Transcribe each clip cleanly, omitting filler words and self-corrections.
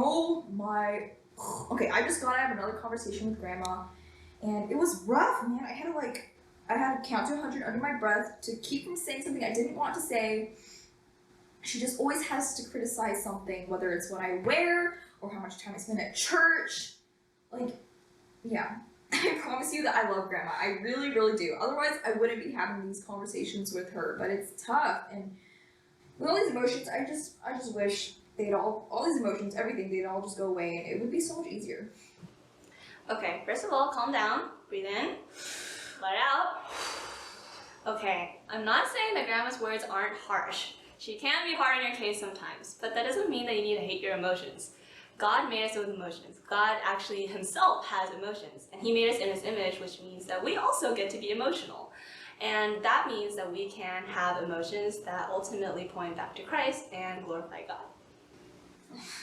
Oh my. Okay, I just got out of another conversation with Grandma, and it was rough, man. I had to count to 100 under my breath to keep from saying something I didn't want to say. She just always has to criticize something, whether it's what I wear or how much time I spend at church. Like, yeah. I promise you that I love Grandma. I really, really do. Otherwise, I wouldn't be having these conversations with her. But it's tough, and with all these emotions, I just wish they'd all these emotions, everything, they'd all just go away, and it would be so much easier. Okay, first of all, calm down. Breathe in. Let it out. Okay, I'm not saying that Grandma's words aren't harsh. She can be hard in your case sometimes, but that doesn't mean that you need to hate your emotions. God made us with emotions. God actually himself has emotions, and he made us in his image, which means that we also get to be emotional. And that means that we can have emotions that ultimately point back to Christ and glorify God.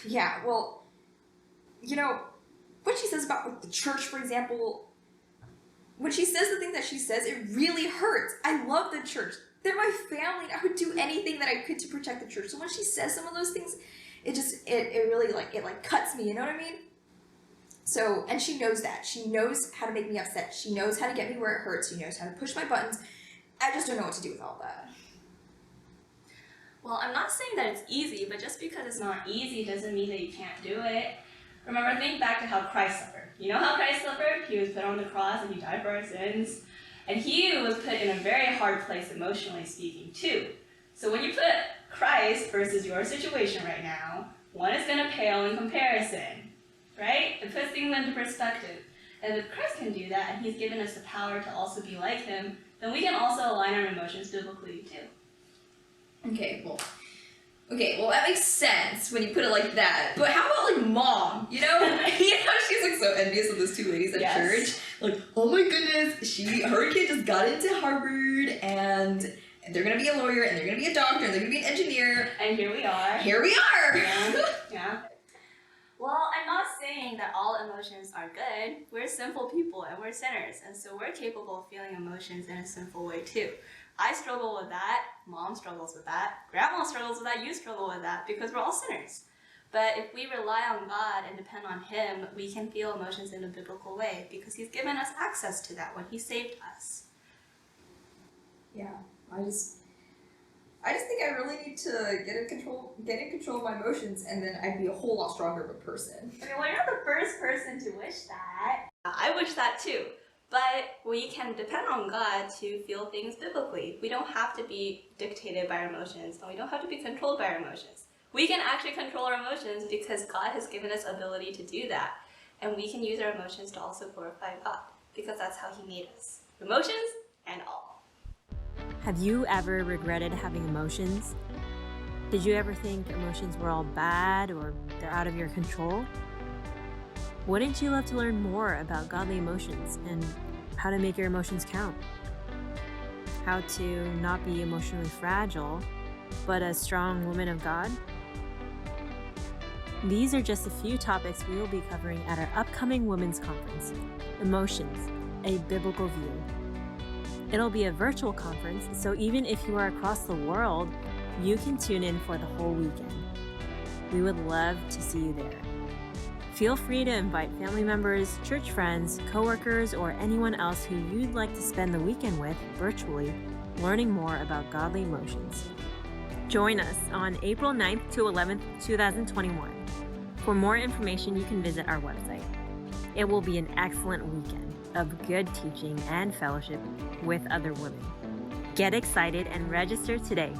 Yeah, well, you know, what she says about the church, for example, when she says the thing that she says, it really hurts. I love the church. They're my family. I would do anything that I could to protect the church. So when she says some of those things, it really cuts me, you know what I mean? So, and she knows that. She knows how to make me upset. She knows how to get me where it hurts. She knows how to push my buttons. I just don't know what to do with all that. Well, I'm not saying that it's easy, but just because it's not easy doesn't mean that you can't do it. Remember, think back to how Christ suffered. You know how Christ suffered? He was put on the cross and he died for our sins. And he was put in a very hard place emotionally speaking too. So when you put Christ versus your situation right now, one is going to pale in comparison, right? It puts things into perspective. And if Christ can do that, and he's given us the power to also be like him, then we can also align our emotions biblically too. Okay, well, that makes sense when you put it like that. But how about, like, Mom? You know, she's, like, so envious of those two ladies at church. Like, oh my goodness, her kid just got into Harvard, and they're gonna be a lawyer, and they're gonna be a doctor, and they're gonna be an engineer. And here we are. Yeah. Well, I'm not saying that all emotions are good. We're sinful people, and we're sinners, and so we're capable of feeling emotions in a sinful way too. I struggle with that, Mom struggles with that, Grandma struggles with that, you struggle with that, because we're all sinners. But if we rely on God and depend on him, we can feel emotions in a biblical way, because he's given us access to that when he saved us. Yeah, I just think I really need to get in control of my emotions, and then I'd be a whole lot stronger of a person. Okay, well, you're not the first person to wish that. I wish that too. But we can depend on God to feel things biblically. We don't have to be dictated by our emotions, and we don't have to be controlled by our emotions. We can actually control our emotions because God has given us ability to do that. And we can use our emotions to also glorify God, because that's how he made us. Emotions and all. Have you ever regretted having emotions? Did you ever think emotions were all bad or they're out of your control? Wouldn't you love to learn more about godly emotions and how to make your emotions count? How to not be emotionally fragile, but a strong woman of God? These are just a few topics we will be covering at our upcoming Women's Conference, Emotions, a Biblical View. It'll be a virtual conference, so even if you are across the world, you can tune in for the whole weekend. We would love to see you there. Feel free to invite family members, church friends, coworkers, or anyone else who you'd like to spend the weekend with virtually, learning more about godly emotions. Join us on April 9th to 11th, 2021. For more information, you can visit our website. It will be an excellent weekend of good teaching and fellowship with other women. Get excited and register today